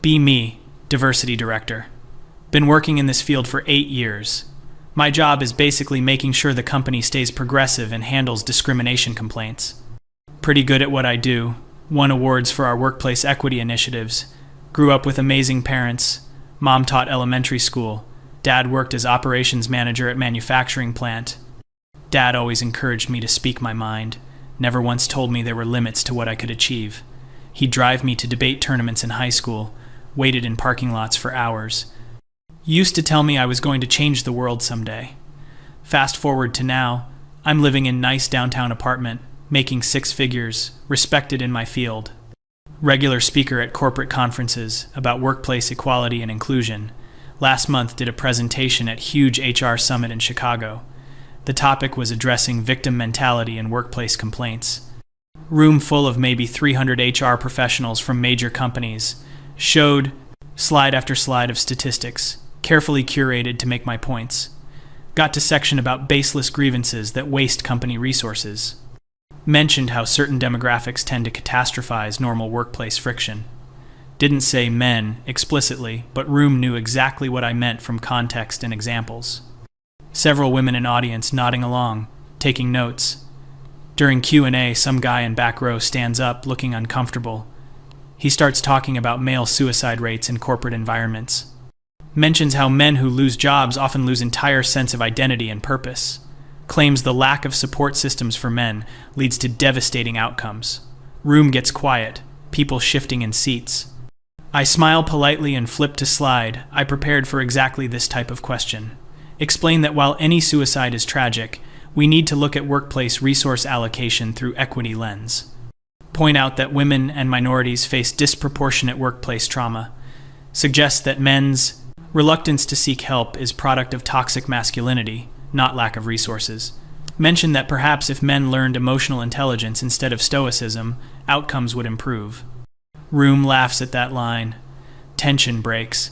Be me, diversity director. Been working in this field for 8 years. My job is basically making sure the company stays progressive and handles discrimination complaints. Pretty good at what I do. Won awards for our workplace equity initiatives. Grew up with amazing parents. Mom taught elementary school. Dad worked as operations manager at manufacturing plant. Dad always encouraged me to speak my mind. Never once told me there were limits to what I could achieve. He'd drive me to debate tournaments in high school. Waited in parking lots for hours. Used to tell me I was going to change the world someday. Fast forward to now, I'm living in a nice downtown apartment, making 6 figures, respected in my field. Regular speaker at corporate conferences about workplace equality and inclusion. Last month did a presentation at huge HR summit in Chicago. The topic was addressing victim mentality in workplace complaints. Room full of maybe 300 HR professionals from major companies. Showed slide after slide of statistics, carefully curated to make my points. Got to section about baseless grievances that waste company resources. Mentioned how certain demographics tend to catastrophize normal workplace friction. Didn't say men explicitly, but room knew exactly what I meant from context and examples. Several women in audience nodding along, taking notes. During Q&A, some guy in back row stands up, looking uncomfortable. He starts talking about male suicide rates in corporate environments. Mentions how men who lose jobs often lose entire sense of identity and purpose. Claims the lack of support systems for men leads to devastating outcomes. Room gets quiet, people shifting in seats. I smile politely and flip to slide. I prepared for exactly this type of question. Explain that while any suicide is tragic, we need to look at workplace resource allocation through equity lens. Point out that women and minorities face disproportionate workplace trauma. Suggest that men's reluctance to seek help is product of toxic masculinity, not lack of resources. Mention that perhaps if men learned emotional intelligence instead of stoicism, outcomes would improve. Room laughs at that line. Tension breaks.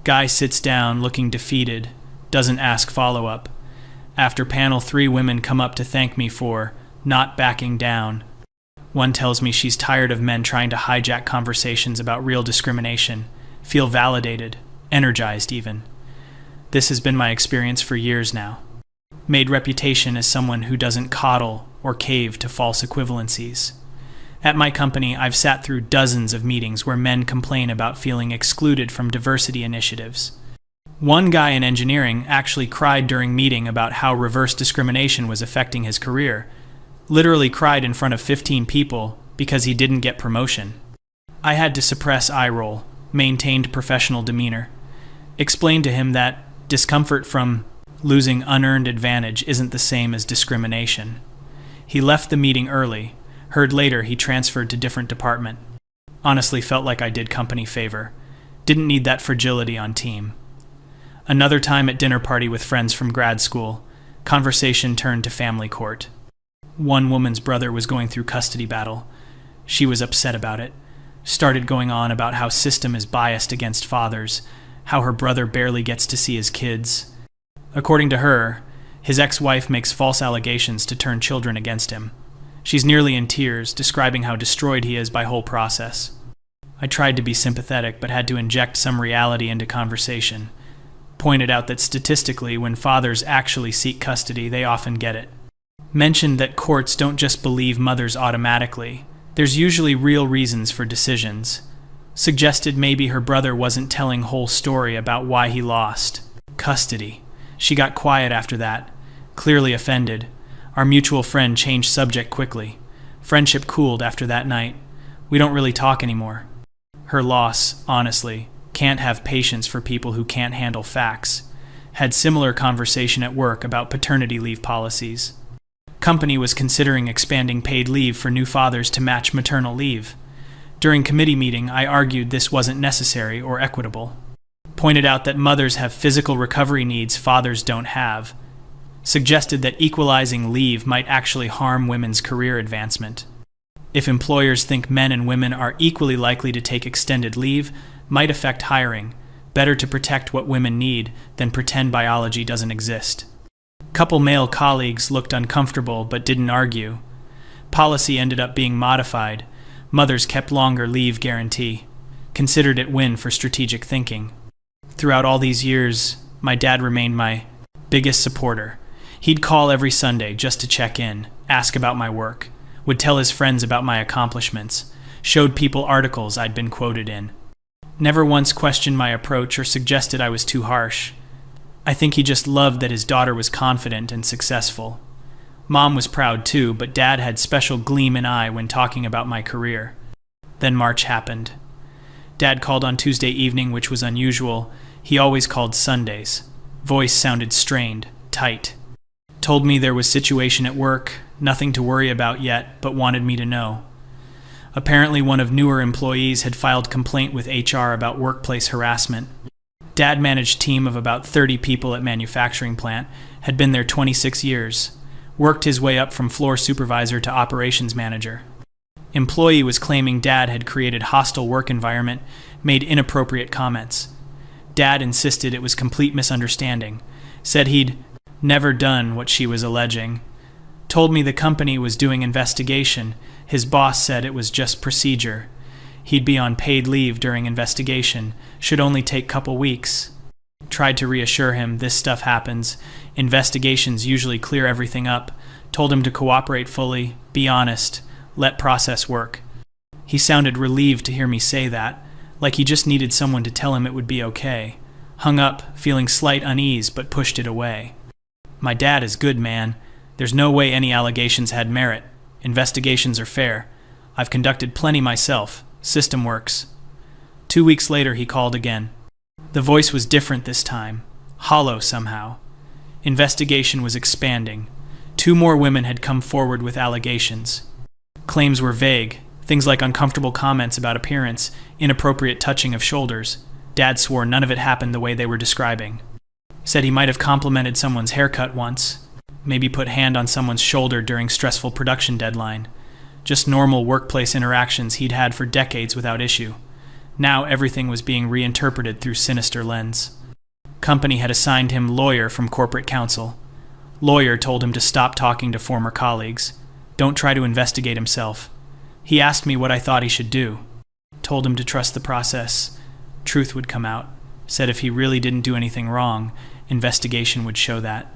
Guy sits down, looking defeated, doesn't ask follow-up. After panel 3, women come up to thank me for not backing down. One tells me she's tired of men trying to hijack conversations about real discrimination, feel validated, energized even. This has been my experience for years now. Made reputation as someone who doesn't coddle or cave to false equivalencies. At my company, I've sat through dozens of meetings where men complain about feeling excluded from diversity initiatives. One guy in engineering actually cried during meeting about how reverse discrimination was affecting his career. Literally cried in front of 15 people because he didn't get promotion. I had to suppress eye roll, maintained professional demeanor. Explained to him that discomfort from losing unearned advantage isn't the same as discrimination. He left the meeting early. Heard later he transferred to different department. Honestly felt like I did company favor. Didn't need that fragility on team. Another time at dinner party with friends from grad school, conversation turned to family court. One woman's brother was going through custody battle. She was upset about it. Started going on about how system is biased against fathers, how her brother barely gets to see his kids. According to her, his ex-wife makes false allegations to turn children against him. She's nearly in tears, describing how destroyed he is by whole process. I tried to be sympathetic, but had to inject some reality into conversation. Pointed out that statistically, when fathers actually seek custody, they often get it. Mentioned that courts don't just believe mothers automatically. There's usually real reasons for decisions. Suggested maybe her brother wasn't telling whole story about why he lost custody. She got quiet after that, clearly offended. Our mutual friend changed subject quickly. Friendship cooled after that night. We don't really talk anymore. Her loss, honestly, can't have patience for people who can't handle facts. Had similar conversation at work about paternity leave policies. Company was considering expanding paid leave for new fathers to match maternal leave. During committee meeting, I argued this wasn't necessary or equitable. Pointed out that mothers have physical recovery needs fathers don't have. Suggested that equalizing leave might actually harm women's career advancement. If employers think men and women are equally likely to take extended leave, might affect hiring. Better to protect what women need than pretend biology doesn't exist. Couple male colleagues looked uncomfortable but didn't argue. Policy ended up being modified. Mothers kept longer leave guarantee. considered it win for strategic thinking. Throughout all these years, my dad remained my biggest supporter. He'd call every Sunday just to check in, ask about my work, would tell his friends about my accomplishments, showed people articles I'd been quoted in. Never once questioned my approach or suggested I was too harsh. I think he just loved that his daughter was confident and successful. Mom was proud too, but Dad had special gleam in eye when talking about my career. Then March happened. Dad called on Tuesday evening, which was unusual. He always called Sundays. Voice sounded strained, tight. Told me there was situation at work, nothing to worry about yet, but wanted me to know. Apparently one of newer employees had filed complaint with HR about workplace harassment. Dad managed a team of about 30 people at manufacturing plant, had been there 26 years, worked his way up from floor supervisor to operations manager. Employee was claiming Dad had created hostile work environment, made inappropriate comments. Dad insisted it was complete misunderstanding, said he'd never done what she was alleging. Told me the company was doing investigation. His boss said it was just procedure. He'd be on paid leave during investigation, should only take couple weeks. Tried to reassure him this stuff happens. Investigations usually clear everything up. Told him to cooperate fully, be honest, let process work. He sounded relieved to hear me say that, like he just needed someone to tell him it would be okay. Hung up, feeling slight unease, but pushed it away. My dad is good, man. There's no way any allegations had merit. Investigations are fair. I've conducted plenty myself. System works. 2 weeks later, he called again. The voice was different this time, hollow somehow. Investigation was expanding. 2 more women had come forward with allegations. Claims were vague, things like uncomfortable comments about appearance, inappropriate touching of shoulders. Dad swore none of it happened the way they were describing. Said he might have complimented someone's haircut once, maybe put hand on someone's shoulder during stressful production deadline. Just normal workplace interactions he'd had for decades without issue. Now everything was being reinterpreted through sinister lens. Company had assigned him lawyer from corporate counsel. Lawyer told him to stop talking to former colleagues. Don't try to investigate himself. He asked me what I thought he should do. Told him to trust the process. Truth would come out. Said if he really didn't do anything wrong, investigation would show that.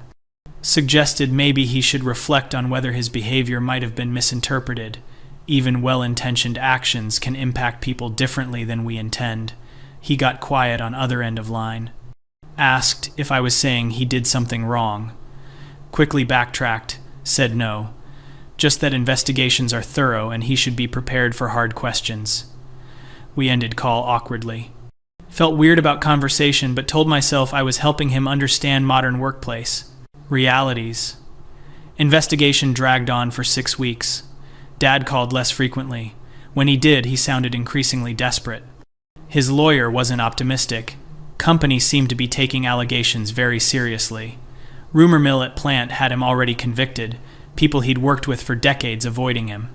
Suggested maybe he should reflect on whether his behavior might have been misinterpreted. Even well-intentioned actions can impact people differently than we intend. He got quiet on other end of line. Asked if I was saying he did something wrong. Quickly backtracked, said no. Just that investigations are thorough and he should be prepared for hard questions. We ended call awkwardly. Felt weird about conversation, but told myself I was helping him understand modern workplace realities. Investigation dragged on for 6 weeks. Dad called less frequently. When he did, he sounded increasingly desperate. His lawyer wasn't optimistic. Company seemed to be taking allegations very seriously. Rumor mill at plant had him already convicted, people he'd worked with for decades avoiding him.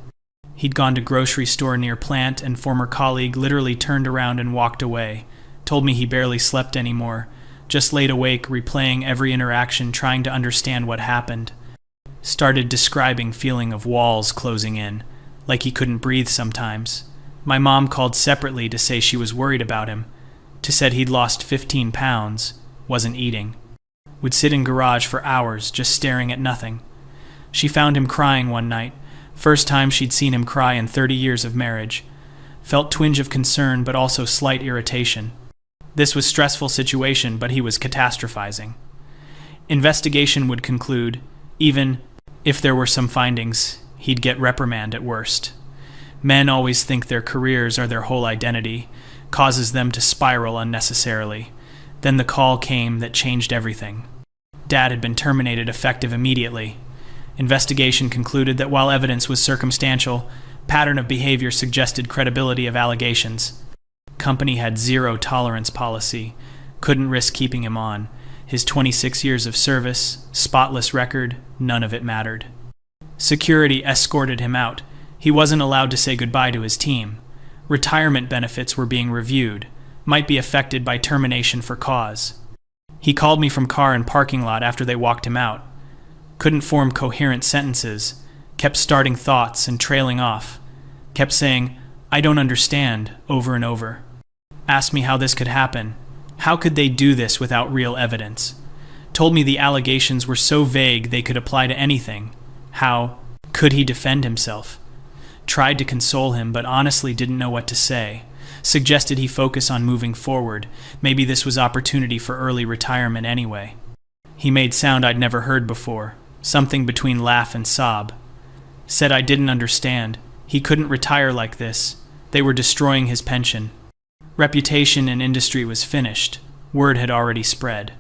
He'd gone to grocery store near plant and former colleague literally turned around and walked away. Told me he barely slept anymore. Just laid awake, replaying every interaction, trying to understand what happened. Started describing feeling of walls closing in, like he couldn't breathe sometimes. My mom called separately to say she was worried about him. To said he'd lost 15 pounds, wasn't eating. Would sit in garage for hours, just staring at nothing. She found him crying one night. First time she'd seen him cry in 30 years of marriage. Felt twinge of concern, but also slight irritation. This was stressful situation, but he was catastrophizing. Investigation would conclude, even if there were some findings, he'd get reprimand at worst. Men always think their careers are their whole identity, causes them to spiral unnecessarily. Then the call came that changed everything. Dad had been terminated effective immediately. Investigation concluded that while evidence was circumstantial, pattern of behavior suggested credibility of allegations. Company had zero tolerance policy, couldn't risk keeping him on. His 26 years of service, spotless record, none of it mattered. Security escorted him out. He wasn't allowed to say goodbye to his team. Retirement benefits were being reviewed, might be affected by termination for cause. He called me from car and parking lot after they walked him out. Couldn't form coherent sentences, kept starting thoughts and trailing off, kept saying, "I don't understand," over and over. Asked me how this could happen. How could they do this without real evidence? Told me the allegations were so vague they could apply to anything. How could he defend himself? Tried to console him, but honestly didn't know what to say. Suggested he focus on moving forward. Maybe this was opportunity for early retirement anyway. He made sound I'd never heard before, something between laugh and sob. Said I didn't understand. He couldn't retire like this. They were destroying his pension. Reputation in industry was finished. Word had already spread.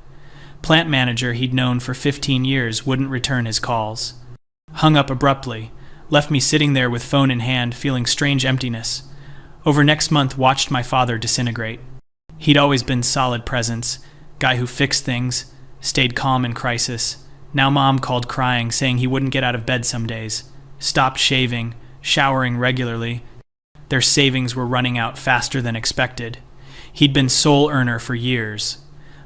Plant manager he'd known for 15 years wouldn't return his calls. Hung up abruptly, left me sitting there with phone in hand, feeling strange emptiness. Over next month, watched my father disintegrate. He'd always been solid presence, guy who fixed things, stayed calm in crisis. Now Mom called crying, saying he wouldn't get out of bed some days. Stopped shaving, showering regularly. Their savings were running out faster than expected. He'd been sole earner for years.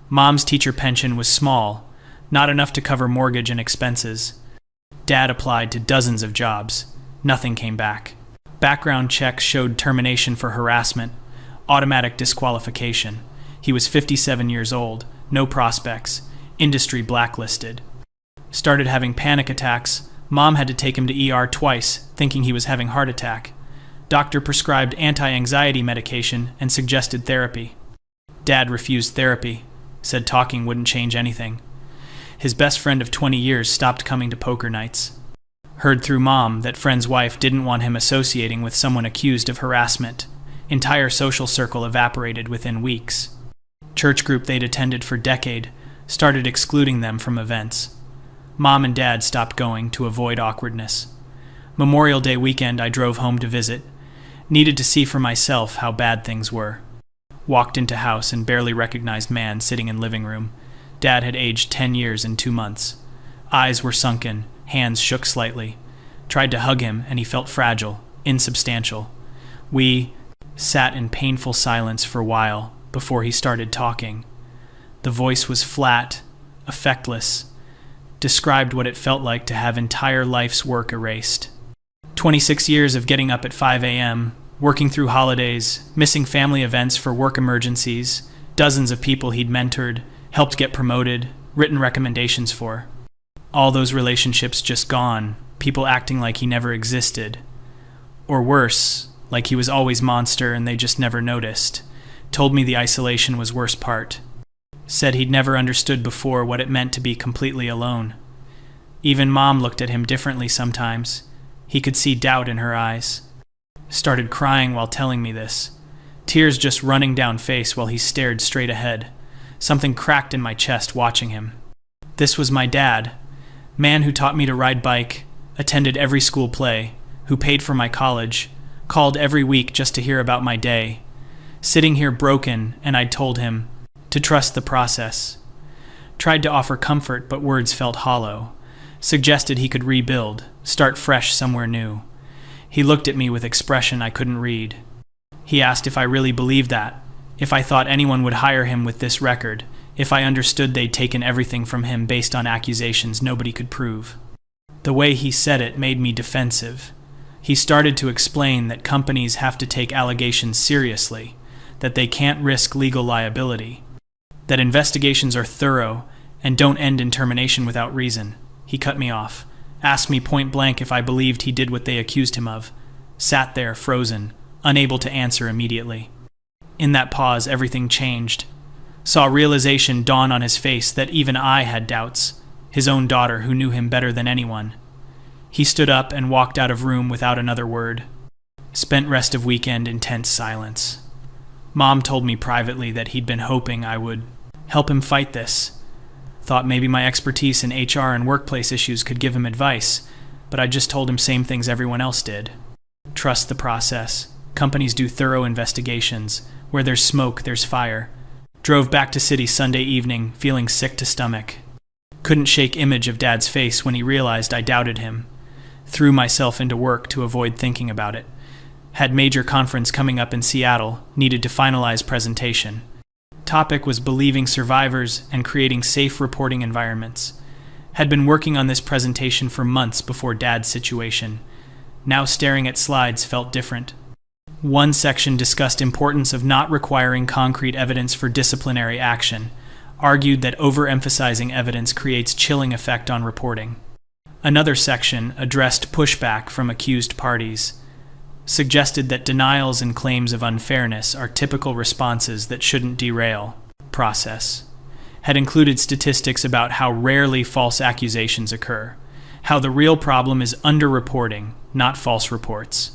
Mom's teacher pension was small, not enough to cover mortgage and expenses. Dad applied to dozens of jobs. Nothing came back. Background checks showed termination for harassment, automatic disqualification. He was 57 years old, no prospects, industry blacklisted. Started having panic attacks. Mom had to take him to ER twice, thinking he was having heart attack. Doctor prescribed anti-anxiety medication and suggested therapy. Dad refused therapy, said talking wouldn't change anything. His best friend of 20 years stopped coming to poker nights. Heard through Mom that friend's wife didn't want him associating with someone accused of harassment. Entire social circle evaporated within weeks. Church group they'd attended for decade started excluding them from events. Mom and Dad stopped going to avoid awkwardness. Memorial Day weekend I drove home to visit. Needed to see for myself how bad things were. Walked into house and barely recognized man sitting in living room. Dad had aged 10 years in 2 months. Eyes were sunken, hands shook slightly. Tried to hug him and he felt fragile, insubstantial. We sat in painful silence for a while before he started talking. The voice was flat, effectless. Described what it felt like to have entire life's work erased. 26 years of getting up at 5 a.m., working through holidays, missing family events for work emergencies, dozens of people he'd mentored, helped get promoted, written recommendations for. All those relationships just gone, people acting like he never existed. Or worse, like he was always monster and they just never noticed. Told me the isolation was worst part. Said he'd never understood before what it meant to be completely alone. Even Mom looked at him differently sometimes. He could see doubt in her eyes. Started crying while telling me this. Tears just running down face while he stared straight ahead. Something cracked in my chest watching him. This was my dad. Man who taught me to ride bike, attended every school play, who paid for my college, called every week just to hear about my day. Sitting here broken, and I'd told him to trust the process. Tried to offer comfort, but words felt hollow. Suggested he could rebuild, start fresh somewhere new. He looked at me with expression I couldn't read. He asked if I really believed that, if I thought anyone would hire him with this record, if I understood they'd taken everything from him based on accusations nobody could prove. The way he said it made me defensive. He started to explain that companies have to take allegations seriously, that they can't risk legal liability, that investigations are thorough and don't end in termination without reason. He cut me off, asked me point blank if I believed he did what they accused him of. Sat there, frozen, unable to answer immediately. In that pause, everything changed. Saw realization dawn on his face that even I had doubts, his own daughter who knew him better than anyone. He stood up and walked out of room without another word. Spent rest of weekend in tense silence. Mom told me privately that he'd been hoping I would help him fight this. Thought maybe my expertise in HR and workplace issues could give him advice, but I just told him same things everyone else did. Trust the process. Companies do thorough investigations. Where there's smoke, there's fire. Drove back to city Sunday evening, feeling sick to stomach. Couldn't shake image of Dad's face when he realized I doubted him. Threw myself into work to avoid thinking about it. Had major conference coming up in Seattle, needed to finalize presentation. Topic was believing survivors and creating safe reporting environments. Had been working on this presentation for months before Dad's situation. Now staring at slides felt different. One section discussed importance of not requiring concrete evidence for disciplinary action, argued that overemphasizing evidence creates chilling effect on reporting. Another section addressed pushback from accused parties, suggested that denials and claims of unfairness are typical responses that shouldn't derail process, had included statistics about how rarely false accusations occur, how the real problem is underreporting, not false reports.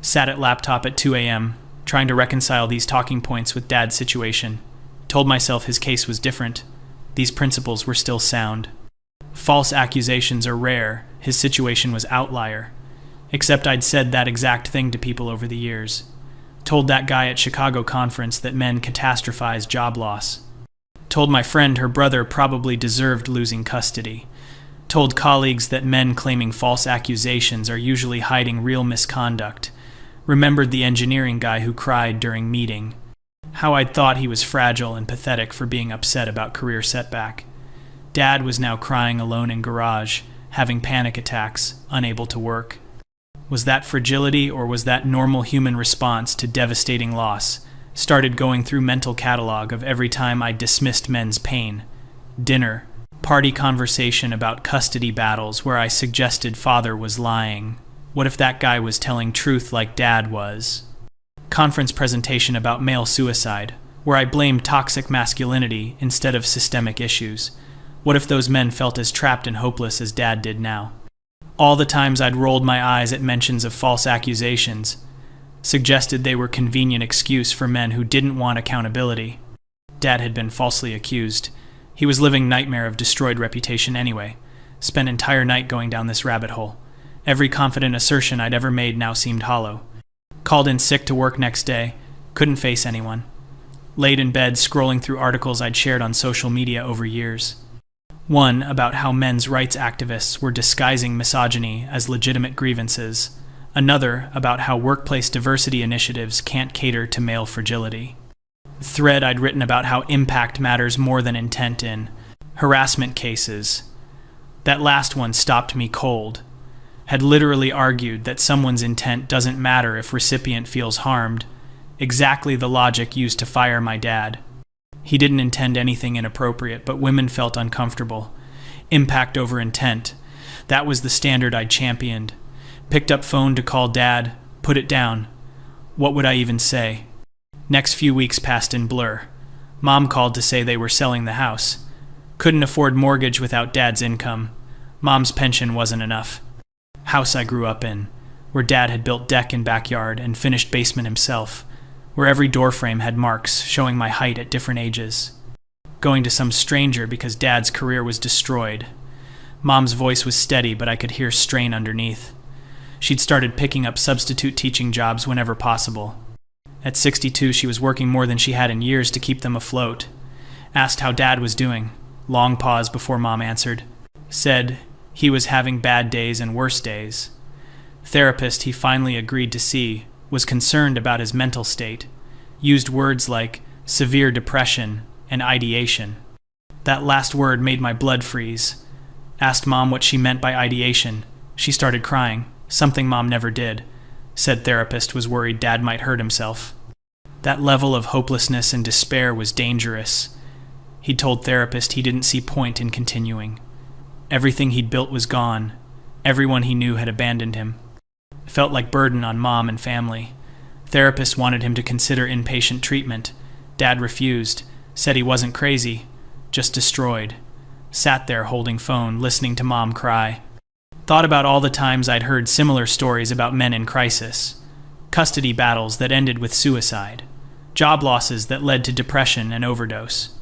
Sat at laptop at 2 a.m., trying to reconcile these talking points with Dad's situation. Told myself his case was different. These principles were still sound. False accusations are rare. His situation was outlier. Except I'd said that exact thing to people over the years. Told that guy at Chicago conference that men catastrophize job loss. Told my friend her brother probably deserved losing custody. Told colleagues that men claiming false accusations are usually hiding real misconduct. Remembered the engineering guy who cried during meeting. How I'd thought he was fragile and pathetic for being upset about career setback. Dad was now crying alone in garage, having panic attacks, unable to work. Was that fragility or was that normal human response to devastating loss? Started going through mental catalog of every time I dismissed men's pain. Dinner, party conversation about custody battles where I suggested father was lying. What if that guy was telling truth like Dad was? Conference presentation about male suicide, where I blamed toxic masculinity instead of systemic issues. What if those men felt as trapped and hopeless as Dad did now? All the times I'd rolled my eyes at mentions of false accusations, suggested they were convenient excuse for men who didn't want accountability. Dad had been falsely accused. He was living nightmare of destroyed reputation anyway. Spent entire night going down this rabbit hole. Every confident assertion I'd ever made now seemed hollow. Called in sick to work next day. Couldn't face anyone. Laid in bed scrolling through articles I'd shared on social media over years. One about how men's rights activists were disguising misogyny as legitimate grievances. Another about how workplace diversity initiatives can't cater to male fragility. A thread I'd written about how impact matters more than intent in harassment cases. That last one stopped me cold. Had literally argued that someone's intent doesn't matter if recipient feels harmed. Exactly the logic used to fire my dad. He didn't intend anything inappropriate, but women felt uncomfortable. Impact over intent. That was the standard I'd championed. Picked up phone to call Dad, put it down. What would I even say? Next few weeks passed in blur. Mom called to say they were selling the house. Couldn't afford mortgage without Dad's income. Mom's pension wasn't enough. House I grew up in, where Dad had built deck and backyard and finished basement himself, where every doorframe had marks showing my height at different ages. Going to some stranger because Dad's career was destroyed. Mom's voice was steady, but I could hear strain underneath. She'd started picking up substitute teaching jobs whenever possible. At 62, she was working more than she had in years to keep them afloat. Asked how Dad was doing. Long pause before Mom answered. Said he was having bad days and worse days. Therapist he finally agreed to see was concerned about his mental state. Used words like severe depression and ideation. That last word made my blood freeze. Asked Mom what she meant by ideation. She started crying, something Mom never did. Said therapist was worried Dad might hurt himself. That level of hopelessness and despair was dangerous. He told therapist he didn't see point in continuing. Everything he'd built was gone. Everyone he knew had abandoned him. Felt like burden on Mom and family. Therapist wanted him to consider inpatient treatment. Dad refused. Said he wasn't crazy, just destroyed. Sat there holding phone, listening to Mom cry. Thought about all the times I'd heard similar stories about men in crisis. Custody battles that ended with suicide. Job losses that led to depression and overdose.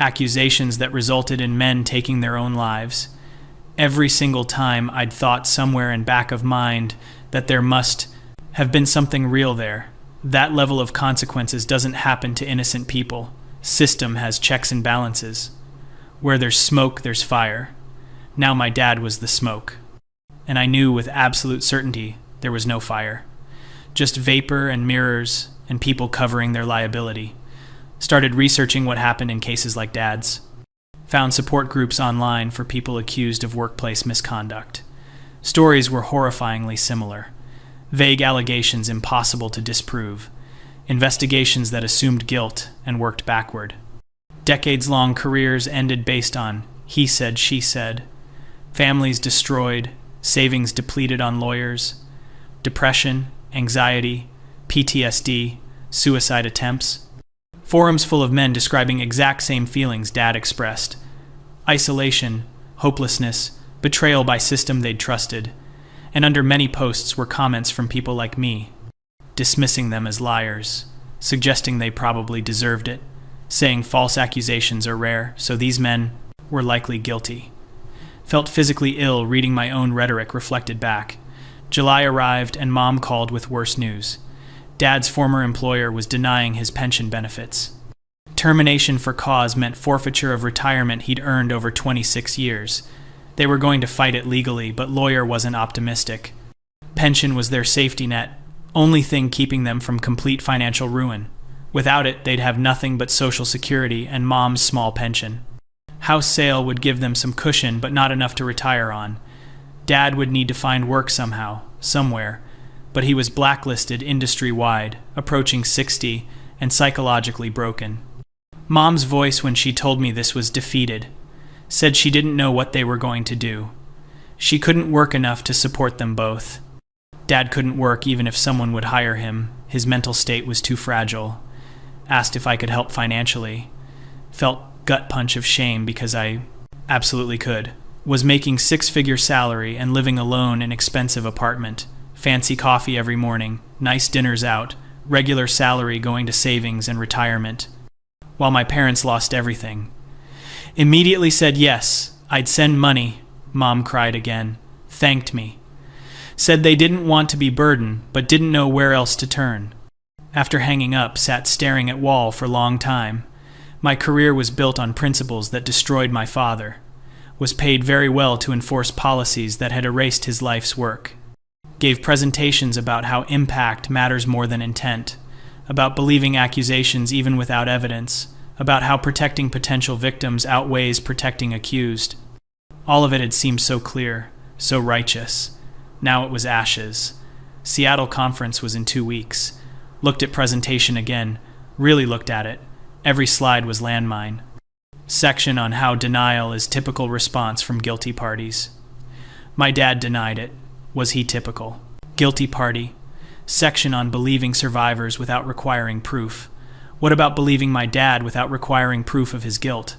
Accusations that resulted in men taking their own lives. Every single time I'd thought somewhere in back of mind that there must have been something real there. That level of consequences doesn't happen to innocent people. System has checks and balances. Where there's smoke, there's fire. Now my dad was the smoke. And I knew with absolute certainty there was no fire. Just vapor and mirrors and people covering their liability. Started researching what happened in cases like Dad's. Found support groups online for people accused of workplace misconduct. Stories were horrifyingly similar. Vague allegations impossible to disprove. Investigations that assumed guilt and worked backward. Decades-long careers ended based on he said, she said. Families destroyed, savings depleted on lawyers. Depression, anxiety, PTSD, suicide attempts. Forums full of men describing exact same feelings Dad expressed. Isolation, hopelessness, betrayal by system they'd trusted. And under many posts were comments from people like me, dismissing them as liars, suggesting they probably deserved it, saying false accusations are rare, so these men were likely guilty. Felt physically ill reading my own rhetoric reflected back. July arrived and Mom called with worse news. Dad's former employer was denying his pension benefits. Termination for cause meant forfeiture of retirement he'd earned over 26 years. They were going to fight it legally, but lawyer wasn't optimistic. Pension was their safety net, only thing keeping them from complete financial ruin. Without it, they'd have nothing but Social Security and Mom's small pension. House sale would give them some cushion, but not enough to retire on. Dad would need to find work somehow, somewhere, but he was blacklisted industry-wide, approaching 60, and psychologically broken. Mom's voice when she told me this was defeated. Said she didn't know what they were going to do. She couldn't work enough to support them both. Dad couldn't work even if someone would hire him. His mental state was too fragile. Asked if I could help financially. Felt gut punch of shame because I absolutely could. Was making six-figure salary and living alone in expensive apartment. Fancy coffee every morning, nice dinners out, regular salary going to savings and retirement. While my parents lost everything. Immediately said yes, I'd send money. Mom cried again. Thanked me. Said they didn't want to be burdened, but didn't know where else to turn. After hanging up, sat staring at wall for a long time. My career was built on principles that destroyed my father. Was paid very well to enforce policies that had erased his life's work. Gave presentations about how impact matters more than intent. About believing accusations even without evidence. About how protecting potential victims outweighs protecting accused. All of it had seemed so clear, so righteous. Now it was ashes. Seattle conference was in 2 weeks. Looked at presentation again. Really looked at it. Every slide was landmine. Section on how denial is typical response from guilty parties. My dad denied it. Was he typical? Guilty party. Section on believing survivors without requiring proof. What about believing my dad without requiring proof of his guilt?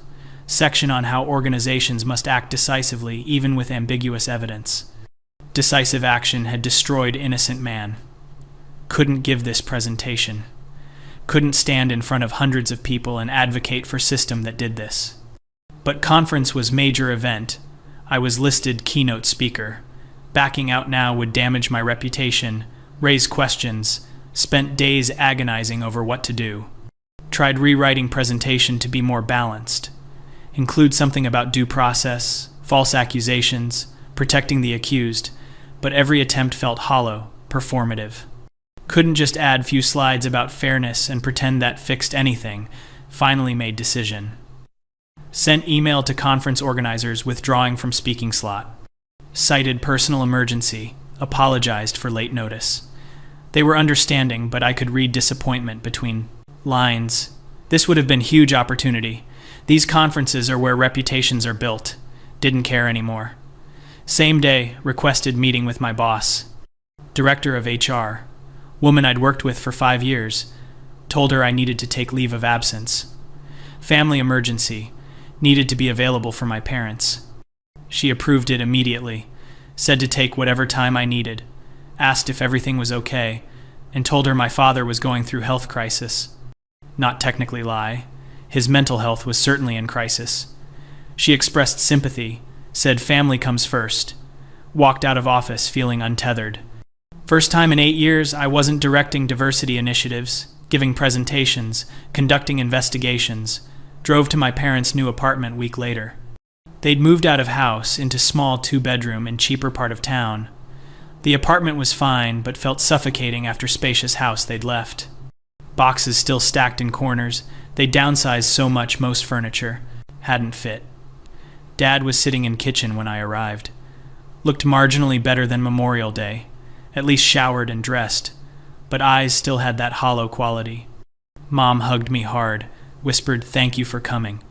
Section on how organizations must act decisively even with ambiguous evidence. Decisive action had destroyed innocent man. Couldn't give this presentation. Couldn't stand in front of hundreds of people and advocate for system that did this. But conference was major event. I was listed keynote speaker. Backing out now would damage my reputation, raise questions, spent days agonizing over what to do. Tried rewriting presentation to be more balanced. Include something about due process, false accusations, protecting the accused, but every attempt felt hollow, performative. Couldn't just add few slides about fairness and pretend that fixed anything. Finally made decision. Sent email to conference organizers withdrawing from speaking slot. Cited personal emergency, apologized for late notice. They were understanding, but I could read disappointment between lines. This would have been huge opportunity. These conferences are where reputations are built. Didn't care anymore. Same day, requested meeting with my boss. Director of HR. Woman I'd worked with for 5 years. Told her I needed to take leave of absence. Family emergency. Needed to be available for my parents. She approved it immediately. Said to take whatever time I needed. Asked if everything was okay, and told her my father was going through health crisis. Not technically lie. His mental health was certainly in crisis. She expressed sympathy, said family comes first. Walked out of office feeling untethered. First time in 8 years I wasn't directing diversity initiatives, giving presentations, conducting investigations. Drove to my parents' new apartment week later. They'd moved out of house into small 2-bedroom in cheaper part of town. The apartment was fine, but felt suffocating after spacious house they'd left. Boxes still stacked in corners. They downsized so much most furniture hadn't fit. Dad was sitting in kitchen when I arrived. Looked marginally better than Memorial Day, at least showered and dressed, but eyes still had that hollow quality. Mom hugged me hard, whispered thank you for coming.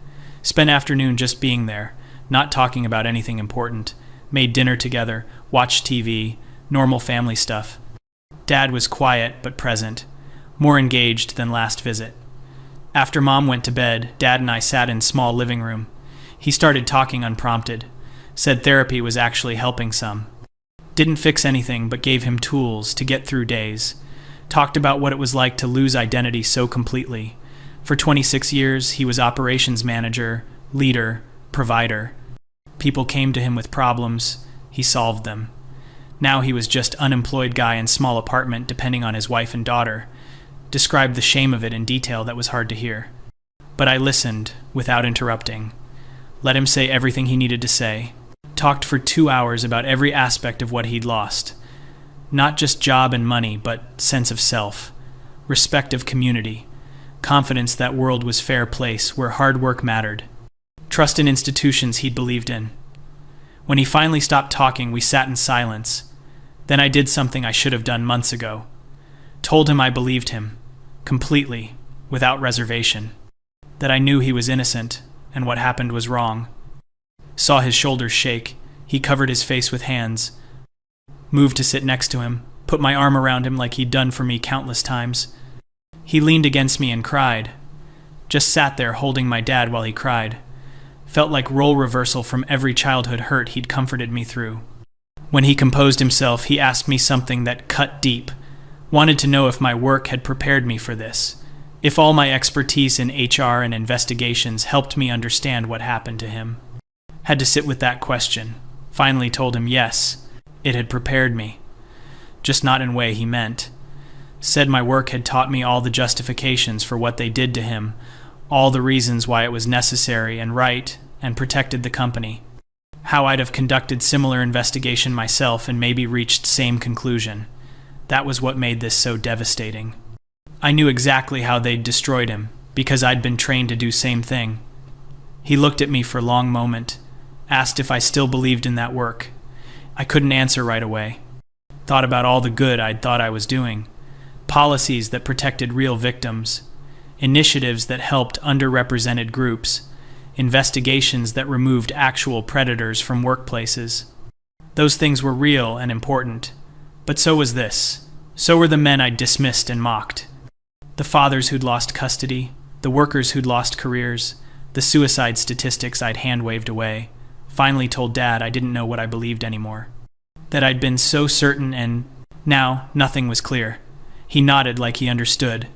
Spent afternoon just being there, not talking about anything important. Made dinner together, watched TV, normal family stuff. Dad was quiet but present, more engaged than last visit. After Mom went to bed, Dad and I sat in small living room. He started talking unprompted, said therapy was actually helping some. Didn't fix anything but gave him tools to get through days. Talked about what it was like to lose identity so completely. For 26 years, he was operations manager, leader, provider. People came to him with problems. He solved them. Now he was just unemployed guy in small apartment depending on his wife and daughter. Described the shame of it in detail that was hard to hear. But I listened, without interrupting. Let him say everything he needed to say. Talked for 2 hours about every aspect of what he'd lost. Not just job and money, but sense of self, respect of community, confidence that world was fair place where hard work mattered, trust in institutions he'd believed in. When he finally stopped talking, we sat in silence. Then I did something I should have done months ago. Told him I believed him, completely, without reservation. That I knew he was innocent, and what happened was wrong. Saw his shoulders shake. He covered his face with hands. Moved to sit next to him, put my arm around him like he'd done for me countless times. He leaned against me and cried. Just sat there holding my dad while he cried. Felt like role reversal from every childhood hurt he'd comforted me through. When he composed himself, he asked me something that cut deep. Wanted to know if my work had prepared me for this. If all my expertise in HR and investigations helped me understand what happened to him. Had to sit with that question. Finally told him yes. It had prepared me, just not in a way he meant. Said my work had taught me all the justifications for what they did to him, all the reasons why it was necessary and right, and protected the company. How I'd have conducted similar investigation myself and maybe reached same conclusion. That was what made this so devastating. I knew exactly how they'd destroyed him, because I'd been trained to do same thing. He looked at me for a long moment, asked if I still believed in that work. I couldn't answer right away. Thought about all the good I'd thought I was doing. Policies that protected real victims. Initiatives that helped underrepresented groups. Investigations that removed actual predators from workplaces. Those things were real and important. But so was this. So were the men I'd dismissed and mocked. The fathers who'd lost custody. The workers who'd lost careers. The suicide statistics I'd hand-waved away. Finally told Dad I didn't know what I believed anymore. That I'd been so certain and now nothing was clear. He nodded like he understood.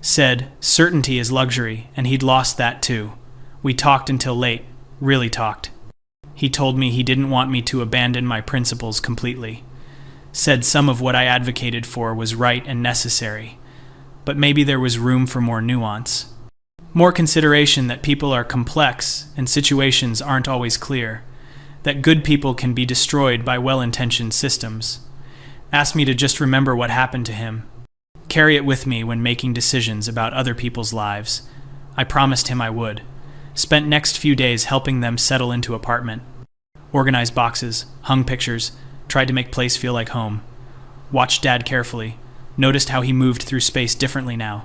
Said, certainty is luxury, and he'd lost that too. We talked until late, really talked. He told me he didn't want me to abandon my principles completely. Said some of what I advocated for was right and necessary, but maybe there was room for more nuance. More consideration that people are complex and situations aren't always clear, that good people can be destroyed by well-intentioned systems. Asked me to just remember what happened to him, carry it with me when making decisions about other people's lives. I promised him I would. Spent next few days helping them settle into apartment. Organized boxes, hung pictures, tried to make place feel like home. Watched Dad carefully, noticed how he moved through space differently now.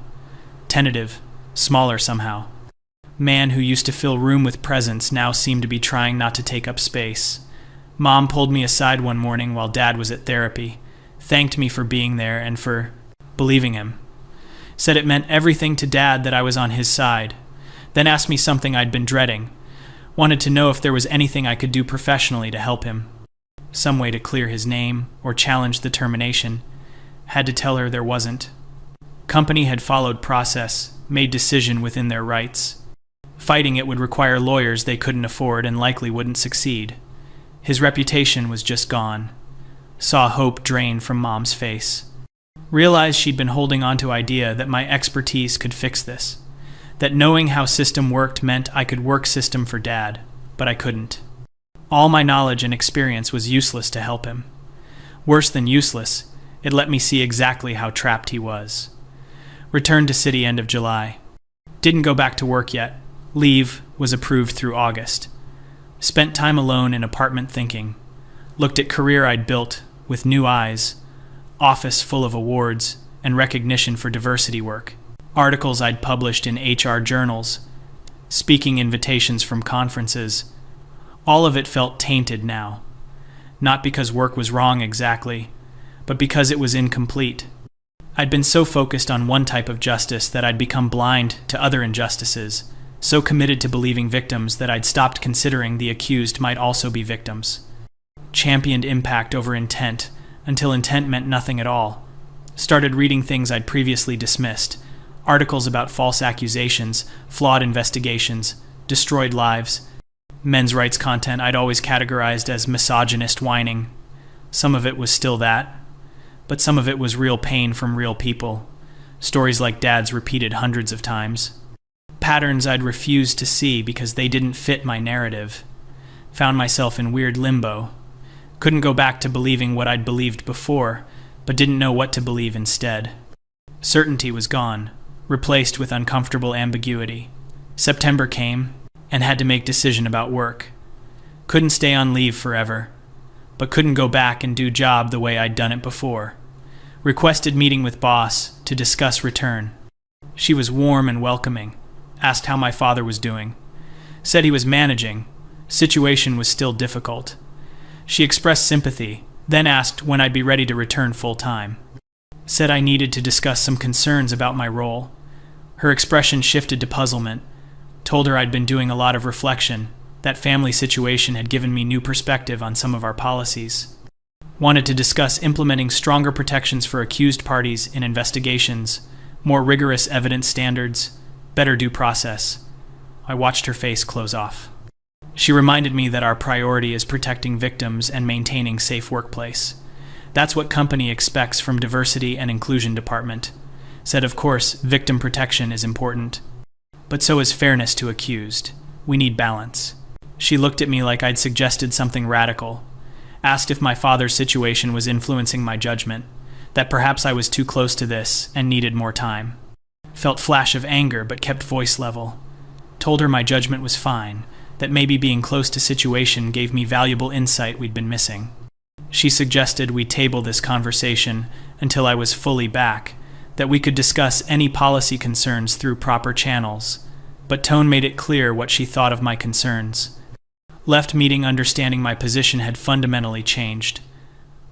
Tentative. Smaller somehow. Man who used to fill room with presence now seemed to be trying not to take up space. Mom pulled me aside one morning while Dad was at therapy, thanked me for being there and for believing him. Said it meant everything to Dad that I was on his side. Then asked me something I'd been dreading. Wanted to know if there was anything I could do professionally to help him. Some way to clear his name or challenge the termination. Had to tell her there wasn't. Company had followed process, made decision within their rights. Fighting it would require lawyers they couldn't afford and likely wouldn't succeed. His reputation was just gone. Saw hope drain from Mom's face. Realized she'd been holding on to idea that my expertise could fix this. That knowing how system worked meant I could work system for Dad, but I couldn't. All my knowledge and experience was useless to help him. Worse than useless, it let me see exactly how trapped he was. Returned to city end of July. Didn't go back to work yet. Leave was approved through August. Spent time alone in apartment thinking. Looked at career I'd built with new eyes. office full of awards and recognition for diversity work, articles I'd published in HR journals, speaking invitations from conferences. All of it felt tainted now. Not because work was wrong exactly, but because it was incomplete. I'd been so focused on one type of justice that I'd become blind to other injustices, so committed to believing victims that I'd stopped considering the accused might also be victims. Championed impact over intent, until intent meant nothing at all. Started reading things I'd previously dismissed, articles about false accusations, flawed investigations, destroyed lives, men's rights content I'd always categorized as misogynist whining. Some of it was still that, but some of it was real pain from real people, stories like Dad's repeated hundreds of times. Patterns I'd refused to see because they didn't fit my narrative. Found myself in weird limbo. Couldn't go back to believing what I'd believed before, but didn't know what to believe instead. Certainty was gone, replaced with uncomfortable ambiguity. September came, and had to make decision about work. Couldn't stay on leave forever, but couldn't go back and do job the way I'd done it before. Requested meeting with boss to discuss return. She was warm and welcoming. Asked how my father was doing. Said he was managing. Situation was still difficult. She expressed sympathy, then asked when I'd be ready to return full-time. Said I needed to discuss some concerns about my role. Her expression shifted to puzzlement. Told her I'd been doing a lot of reflection. That family situation had given me new perspective on some of our policies. Wanted to discuss implementing stronger protections for accused parties in investigations, more rigorous evidence standards, better due process. I watched her face close off. She reminded me that our priority is protecting victims and maintaining safe workplace. That's what company expects from diversity and inclusion department. Said, of course, victim protection is important. But so is fairness to accused. We need balance. She looked at me like I'd suggested something radical. Asked if my father's situation was influencing my judgment, that perhaps I was too close to this and needed more time. Felt flash of anger but kept voice level. Told her my judgment was fine, that maybe being close to situation gave me valuable insight we'd been missing. She suggested we table this conversation until I was fully back, that we could discuss any policy concerns through proper channels, but tone made it clear what she thought of my concerns. Left meeting understanding my position had fundamentally changed.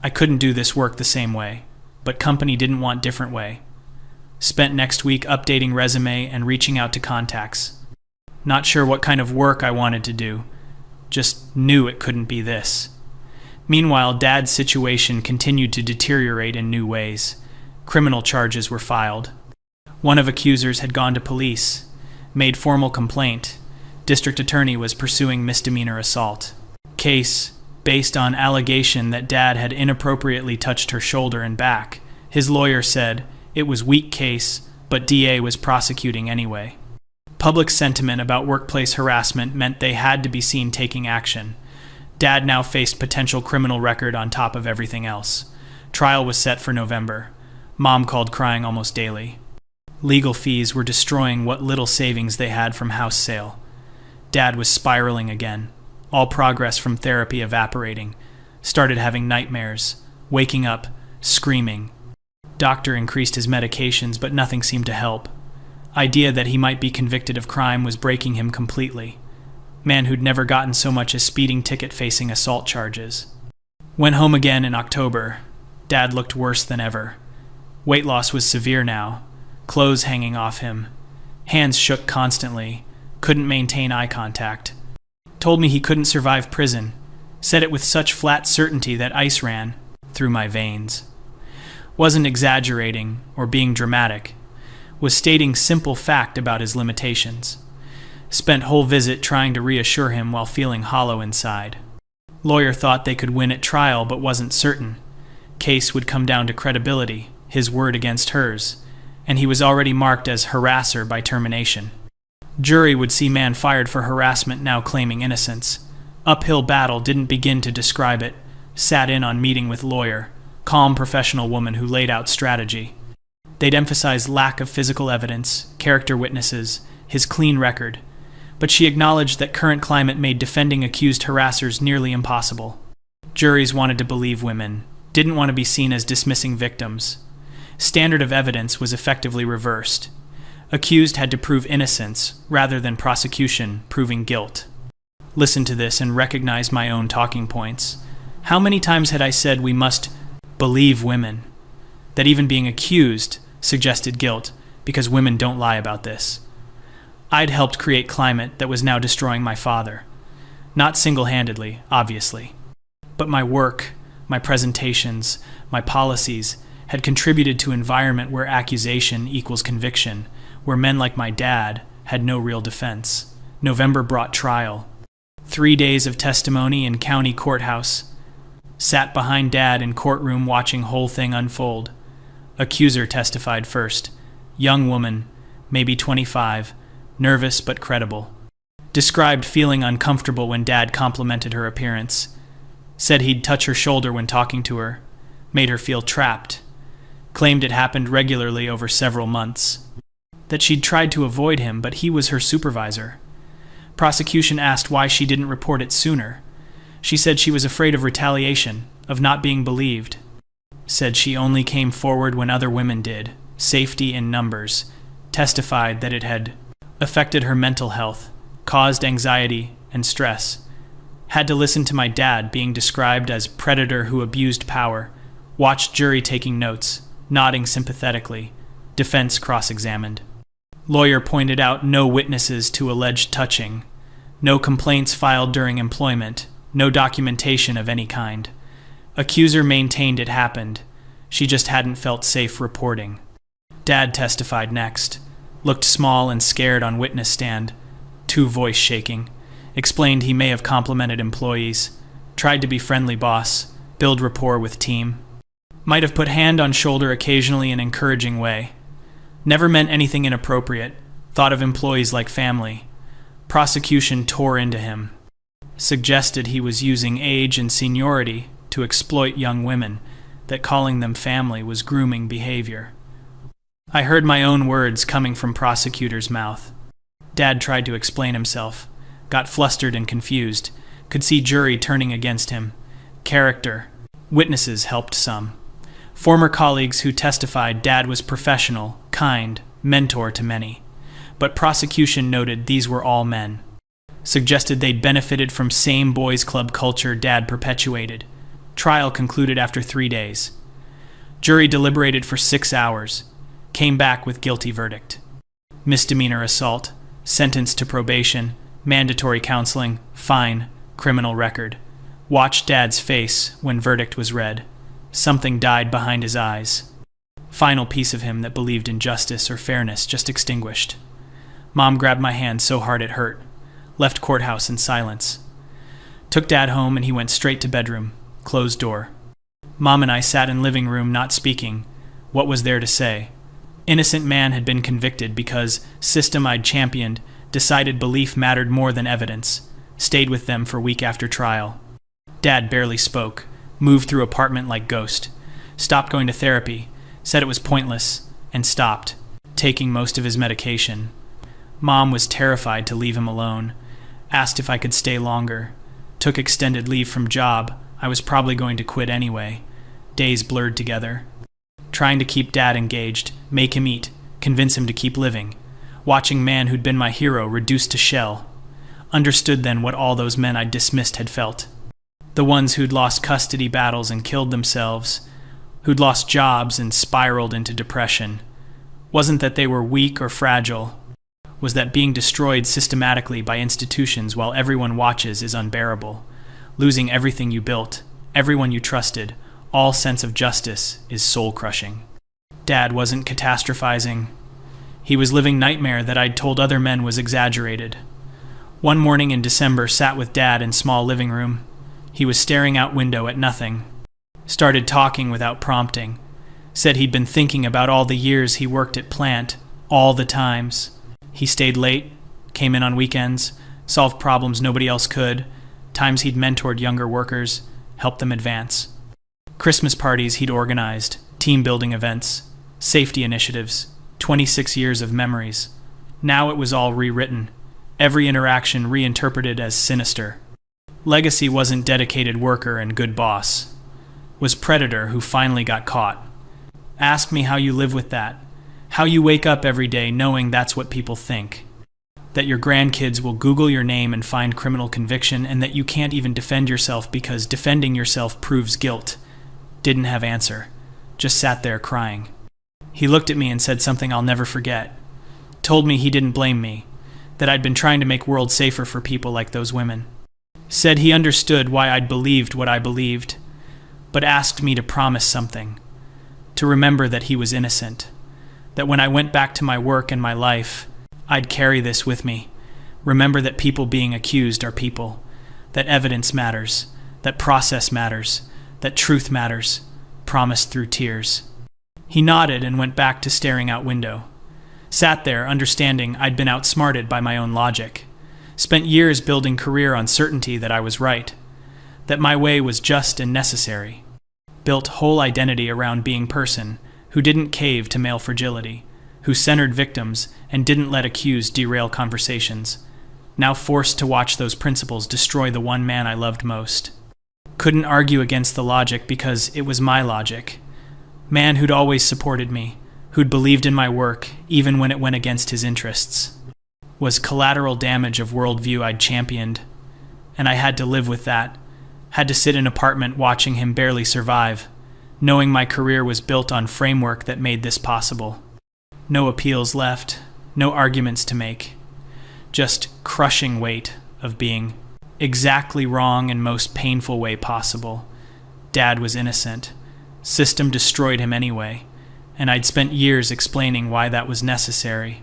I couldn't do this work the same way, but company didn't want different way. Spent next week updating resume and reaching out to contacts. Not sure what kind of work I wanted to do, just knew it couldn't be this. Meanwhile, Dad's situation continued to deteriorate in new ways. Criminal charges were filed. One of accusers had gone to police, made formal complaint. District attorney was pursuing misdemeanor assault. Case based on allegation that Dad had inappropriately touched her shoulder and back. His lawyer said it was weak case, but DA was prosecuting anyway. Public sentiment about workplace harassment meant they had to be seen taking action. Dad now faced potential criminal record on top of everything else. Trial was set for November. Mom called crying almost daily. Legal fees were destroying what little savings they had from house sale. Dad was spiraling again, all progress from therapy evaporating. Started having nightmares, waking up, screaming. Doctor increased his medications, but nothing seemed to help. Idea that he might be convicted of crime was breaking him completely. Man who'd never gotten so much as speeding ticket facing assault charges. Went home again in October. Dad looked worse than ever. Weight loss was severe now, clothes hanging off him. Hands shook constantly, couldn't maintain eye contact. Told me he couldn't survive prison. Said it with such flat certainty that ice ran through my veins. Wasn't exaggerating or being dramatic. Was stating simple fact about his limitations. Spent whole visit trying to reassure him while feeling hollow inside. Lawyer thought they could win at trial but wasn't certain. Case would come down to credibility, his word against hers, and he was already marked as harasser by termination. Jury would see man fired for harassment now claiming innocence. Uphill battle didn't begin to describe it. Sat in on meeting with lawyer, calm professional woman who laid out strategy. They'd emphasize lack of physical evidence, character witnesses, his clean record, but she acknowledged that current climate made defending accused harassers nearly impossible. Juries wanted to believe women, Didn't want to be seen as dismissing victims. Standard of evidence was effectively reversed. Accused had to prove innocence rather than prosecution proving guilt. Listen to this and recognize my own talking points. How many times had I said we must believe women? That even being accused suggested guilt because women don't lie about this. I'd helped create climate that was now destroying my father. Not single-handedly, obviously. But my work, my presentations, my policies had contributed to an environment where accusation equals conviction, where men like my dad had no real defense. November brought trial. 3 days of testimony in county courthouse. Sat behind Dad in courtroom watching whole thing unfold. Accuser testified first. Young woman, maybe 25, nervous but credible. Described feeling uncomfortable when Dad complimented her appearance. Said he'd touch her shoulder when talking to her. Made her feel trapped. Claimed it happened regularly over several months. That she'd tried to avoid him, but he was her supervisor. Prosecution asked why she didn't report it sooner. She said she was afraid of retaliation, of not being believed. Said she only came forward when other women did. Safety in numbers. Testified that it had affected her mental health, caused anxiety and stress. Had to listen to my dad being described as predator who abused power. Watched jury taking notes, nodding sympathetically. Defense cross-examined. Lawyer pointed out no witnesses to alleged touching. No complaints filed during employment. No documentation of any kind. Accuser maintained it happened. She just hadn't felt safe reporting. Dad testified next. Looked small and scared on witness stand. Voice shaking. Explained he may have complimented employees. Tried to be friendly boss. Build rapport with team. Might have put hand on shoulder occasionally in encouraging way. Never meant anything inappropriate. Thought of employees like family. Prosecution tore into him. Suggested he was using age and seniority to exploit young women, that calling them family was grooming behavior. I heard my own words coming from prosecutor's mouth. Dad tried to explain himself, got flustered and confused, could see jury turning against him. Character. Witnesses helped some. Former colleagues who testified Dad was professional, kind, mentor to many. But prosecution noted these were all men. Suggested they'd benefited from same boys' club culture Dad perpetuated. Trial concluded after 3 days. Jury deliberated for 6 hours. Came back with guilty verdict. Misdemeanor assault, sentenced to probation, mandatory counseling, fine, criminal record. Watched Dad's face when verdict was read. Something died behind his eyes. Final piece of him that believed in justice or fairness just extinguished. Mom grabbed my hand so hard it hurt. Left courthouse in silence. Took Dad home and he went straight to bedroom. Closed door. Mom and I sat in living room not speaking. What was there to say? Innocent man had been convicted because system I'd championed decided belief mattered more than evidence. Stayed with them for week after trial. Dad barely spoke. Moved through apartment like ghost. Stopped going to therapy. Said it was pointless. And stopped. Taking most of his medication. Mom was terrified to leave him alone. Asked if I could stay longer. Took extended leave from job. I was probably going to quit anyway. Days blurred together. Trying to keep Dad engaged, make him eat, convince him to keep living. Watching man who'd been my hero reduced to shell. Understood then what all those men I'd dismissed had felt. The ones who'd lost custody battles and killed themselves. Who'd lost jobs and spiraled into depression. Wasn't that they were weak or fragile. Was that being destroyed systematically by institutions while everyone watches is unbearable. Losing everything you built, everyone you trusted, all sense of justice is soul-crushing. Dad wasn't catastrophizing. He was living nightmare that I'd told other men was exaggerated. One morning in December, sat with Dad in small living room. He was staring out window at nothing. Started talking without prompting. Said he'd been thinking about all the years he worked at plant, all the times. He stayed late, came in on weekends, solved problems nobody else could, times he'd mentored younger workers, helped them advance. Christmas parties he'd organized, team-building events, safety initiatives, 26 years of memories. Now it was all rewritten, every interaction reinterpreted as sinister. Legacy wasn't dedicated worker and good boss. was predator who finally got caught. Ask me how you live with that. How you wake up every day knowing that's what people think. That your grandkids will Google your name and find criminal conviction, and that you can't even defend yourself because defending yourself proves guilt. Didn't have answer. Just sat there crying. He looked at me and said something I'll never forget. Told me he didn't blame me. That I'd been trying to make world safer for people like those women. Said he understood why I'd believed what I believed, but asked me to promise something. To remember that he was innocent. That when I went back to my work and my life, I'd carry this with me. Remember that people being accused are people. That evidence matters. That process matters. That truth matters. Promised through tears. He nodded and went back to staring out window. Sat there, understanding I'd been outsmarted by my own logic. Spent years building career on certainty that I was right. That my way was just and necessary. Built whole identity around being person who didn't cave to male fragility, who centered victims and didn't let accused derail conversations. Now forced to watch those principles destroy the one man I loved most. Couldn't argue against the logic because it was my logic. Man who'd always supported me, who'd believed in my work even when it went against his interests. Was collateral damage of worldview I'd championed. And I had to live with that. Had to sit in an apartment watching him barely survive, knowing my career was built on framework that made this possible. No appeals left, no arguments to make. Just crushing weight of being exactly wrong in most painful way possible. Dad was innocent. System destroyed him anyway, and I'd spent years explaining why that was necessary.